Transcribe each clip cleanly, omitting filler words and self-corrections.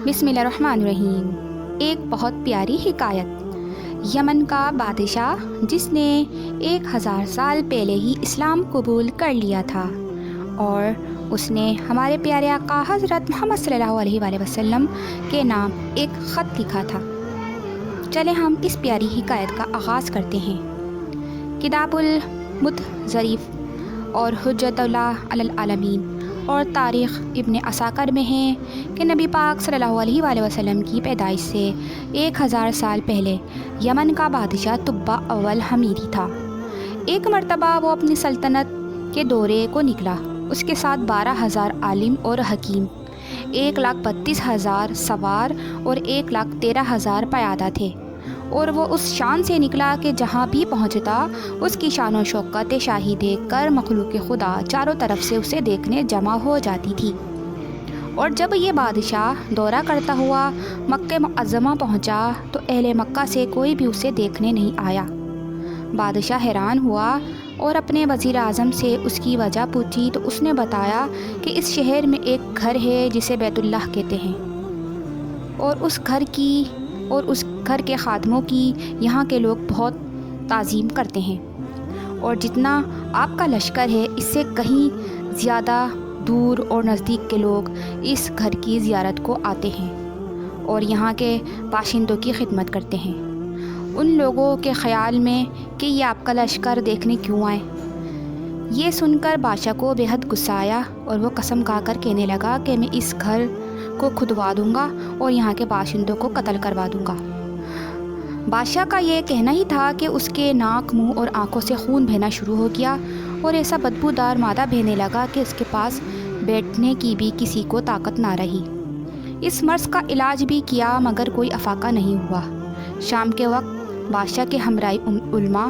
بسم اللہ الرحمن الرحیم۔ ایک بہت پیاری حکایت۔ یمن کا بادشاہ جس نے 1000 سال پہلے ہی اسلام قبول کر لیا تھا اور اس نے ہمارے پیارے آقا حضرت محمد صلی اللہ علیہ وآلہ وسلم کے نام ایک خط لکھا تھا۔ چلیں ہم اس پیاری حکایت کا آغاز کرتے ہیں۔ کتاب المتظریف اور حجت اللہ علی العالمین اور تاریخ ابن عساکر میں ہے کہ نبی پاک صلی اللہ علیہ وآلہ وسلم کی پیدائش سے 1000 سال پہلے یمن کا بادشاہ تبع اول حمیری تھا۔ ایک مرتبہ وہ اپنی سلطنت کے دورے کو نکلا۔ اس کے ساتھ 12,000 عالم اور حکیم، 1,32,000 سوار اور 1,13,000 پیادہ تھے، اور وہ اس شان سے نکلا کہ جہاں بھی پہنچتا اس کی شان و شوکت شاہی دیکھ کر مخلوق خدا چاروں طرف سے اسے دیکھنے جمع ہو جاتی تھی۔ اور جب یہ بادشاہ دورہ کرتا ہوا مکہ معظمہ پہنچا تو اہل مکہ سے کوئی بھی اسے دیکھنے نہیں آیا۔ بادشاہ حیران ہوا اور اپنے وزیر اعظم سے اس کی وجہ پوچھی تو اس نے بتایا کہ اس شہر میں ایک گھر ہے جسے بیت اللہ کہتے ہیں، اور اس گھر کے خادموں کی یہاں کے لوگ بہت تعظیم کرتے ہیں، اور جتنا آپ کا لشکر ہے اس سے کہیں زیادہ دور اور نزدیک کے لوگ اس گھر کی زیارت کو آتے ہیں اور یہاں کے باشندوں کی خدمت کرتے ہیں۔ ان لوگوں کے خیال میں کہ یہ آپ کا لشکر دیکھنے کیوں آئے؟ یہ سن کر بادشاہ کو بے حد غصہ آیا اور وہ قسم کھا کر کہنے لگا کہ میں اس گھر کو کھدوا دوں گا اور یہاں کے باشندوں کو قتل کروا دوں گا۔ بادشاہ کا یہ کہنا ہی تھا کہ اس کے ناک، منہ اور آنکھوں سے خون بہنا شروع ہو گیا اور ایسا بدبودار مادہ بہنے لگا کہ اس کے پاس بیٹھنے کی بھی کسی کو طاقت نہ رہی۔ اس مرض کا علاج بھی کیا مگر کوئی افاقہ نہیں ہوا۔ شام کے وقت بادشاہ کے ہمراہی علماء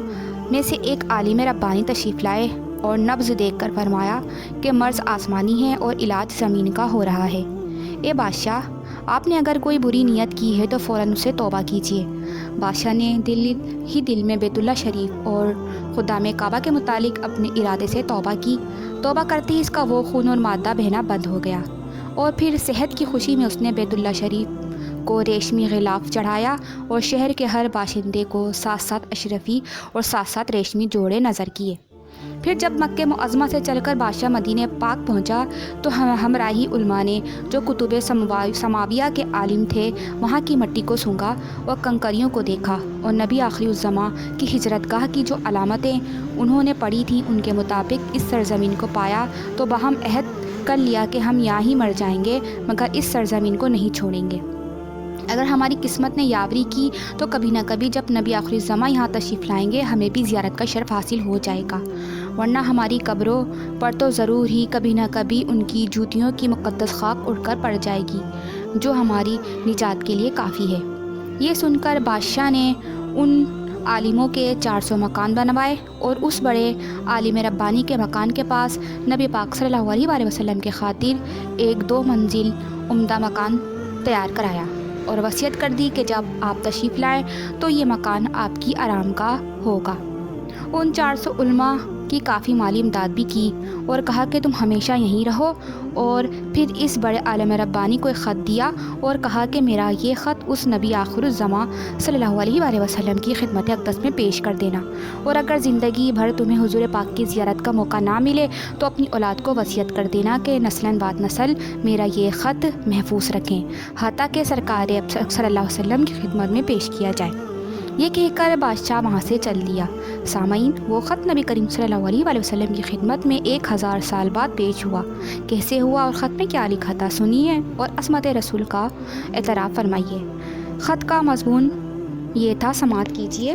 میں سے ایک عالم ربانی تشریف لائے اور نبض دیکھ کر فرمایا کہ مرض آسمانی ہے اور علاج زمین کا ہو رہا ہے۔ اے بادشاہ، آپ نے اگر کوئی بری نیت کی ہے تو فوراً اسے توبہ کیجیے۔ بادشاہ نے دل میں بیت اللہ شریف اور خدام کعبہ کے متعلق اپنے ارادے سے توبہ کی۔ توبہ کرتے ہی اس کا وہ خون اور مادہ بہنا بند ہو گیا، اور پھر صحت کی خوشی میں اس نے بیت اللہ شریف کو ریشمی غلاف چڑھایا اور شہر کے ہر باشندے کو 7 اشرفی اور 7 ریشمی جوڑے نظر کیے۔ پھر جب مکہ معظمہ سے چل کر بادشاہ مدینہ پاک پہنچا تو ہمراہی علماء نے جو کتب سماویہ کے عالم تھے وہاں کی مٹی کو سونگھا اور کنکریوں کو دیکھا، اور نبی آخری الزماں کی ہجرت گاہ کی جو علامتیں انہوں نے پڑھی تھیں ان کے مطابق اس سرزمین کو پایا تو باہم عہد کر لیا کہ ہم یہاں ہی مر جائیں گے مگر اس سرزمین کو نہیں چھوڑیں گے۔ اگر ہماری قسمت نے یاوری کی تو کبھی نہ کبھی جب نبی آخری الزماں یہاں تشریف لائیں گے ہمیں بھی زیارت کا شرف حاصل ہو جائے گا، ورنہ ہماری قبروں پر تو ضرور ہی کبھی نہ کبھی ان کی جوتیوں کی مقدس خاک اڑ کر پڑ جائے گی جو ہماری نجات کے لیے کافی ہے۔ یہ سن کر بادشاہ نے ان عالموں کے 400 مکان بنوائے اور اس بڑے عالم ربانی کے مکان کے پاس نبی پاک صلی اللہ علیہ وآلہ وسلم کے خاطر ایک 2 منزل عمدہ مکان تیار کرایا اور وصیت کر دی کہ جب آپ تشریف لائیں تو یہ مکان آپ کی آرام گاہ ہوگا۔ ان 400 علماء کی کافی مالی امداد بھی کی اور کہا کہ تم ہمیشہ یہیں رہو، اور پھر اس بڑے عالم ربانی کو ایک خط دیا اور کہا کہ میرا یہ خط اس نبی آخر الزماں صلی اللہ علیہ وآلہ وسلم کی خدمت اقدس میں پیش کر دینا، اور اگر زندگی بھر تمہیں حضور پاک کی زیارت کا موقع نہ ملے تو اپنی اولاد کو وصیت کر دینا کہ نسلاً بعد نسل میرا یہ خط محفوظ رکھیں حتیٰ کہ سرکار صلی اللہ علیہ وسلم کی خدمت میں پیش کیا جائے۔ یہ کہہ کر بادشاہ وہاں سے چل دیا۔ سامعین، وہ خط نبی کریم صلی اللہ علیہ وآلہ وسلم کی خدمت میں 1000 سال بعد پیش ہوا۔ کیسے ہوا اور خط میں کیا لکھا تھا سنیے اور عصمت رسول کا اعتراف فرمائیے۔ خط کا مضمون یہ تھا، سماعت کیجیے۔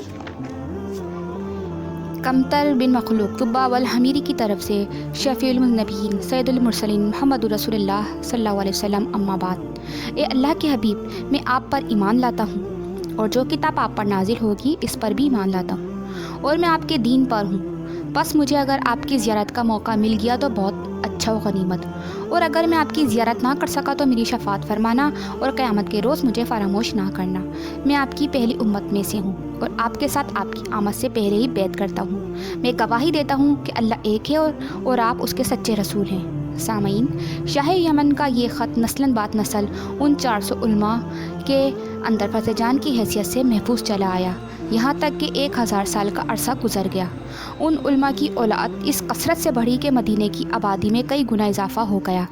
کمتر بن مخلوق تبع والحمیری کی طرف سے شفیع المذنبین سید المرسلین محمد رسول اللہ صلی اللہ علیہ وسلم، اما بعد۔ اے اللہ کے حبیب، میں آپ پر ایمان لاتا ہوں اور جو کتاب آپ پر نازل ہوگی اس پر بھی ایمان لاتا ہوں، اور میں آپ کے دین پر ہوں۔ بس مجھے اگر آپ کی زیارت کا موقع مل گیا تو بہت اچھا و غنیمت، اور اگر میں آپ کی زیارت نہ کر سکا تو میری شفاعت فرمانا اور قیامت کے روز مجھے فراموش نہ کرنا۔ میں آپ کی پہلی امت میں سے ہوں اور آپ کے ساتھ آپ کی آمد سے پہلے ہی بیعت کرتا ہوں۔ میں گواہی دیتا ہوں کہ اللہ ایک ہے اور آپ اس کے سچے رسول ہیں۔ سامعین، شاہ یمن کا یہ خط نسلاً بعد نسل ان 400 علماء کے اندر فرزِ جان کی حیثیت سے محفوظ چلا آیا، یہاں تک کہ 1000 سال کا عرصہ گزر گیا۔ ان علماء کی اولاد اس کثرت سے بڑھی کہ مدینے کی آبادی میں کئی گنا اضافہ ہو گیا،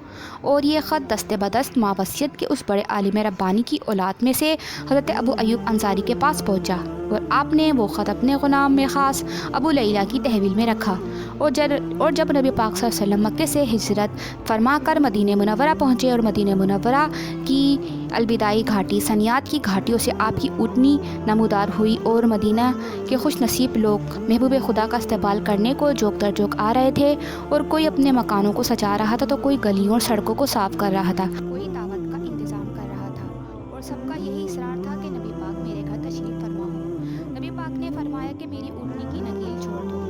اور یہ خط دست بدست ماوسیت کے اس بڑے عالم ربانی کی اولاد میں سے حضرت ابو ایوب انصاری کے پاس پہنچا، اور آپ نے وہ خط اپنے غلام میں خاص ابو لیلہ کی تحویل میں رکھا، اور جب نبی پاک صلی اللہ علیہ وسلم مکے سے ہجرت فرما کر مدینہ منورہ پہنچے اور مدینہ منورہ کی الوداعی گھاٹی سنیات کی گھاٹیوں سے آپ کی اونٹنی نمودار ہوئی، اور مدینہ کے خوش نصیب لوگ محبوب خدا کا استقبال کرنے کو جوک در جوک آ رہے تھے، اور کوئی اپنے مکانوں کو سجا رہا تھا تو کوئی گلیوں اور سڑکوں کو صاف کر رہا تھا، کوئی دعوت کا انتظام کر رہا تھا، اور سب کا یہی اصرار تھا کہ نبی پاک میرے گھر تشریف فرما ہو۔ نبی پاک نے فرمایا کہ میری اونٹنی کی نکیل چھوڑ دو۔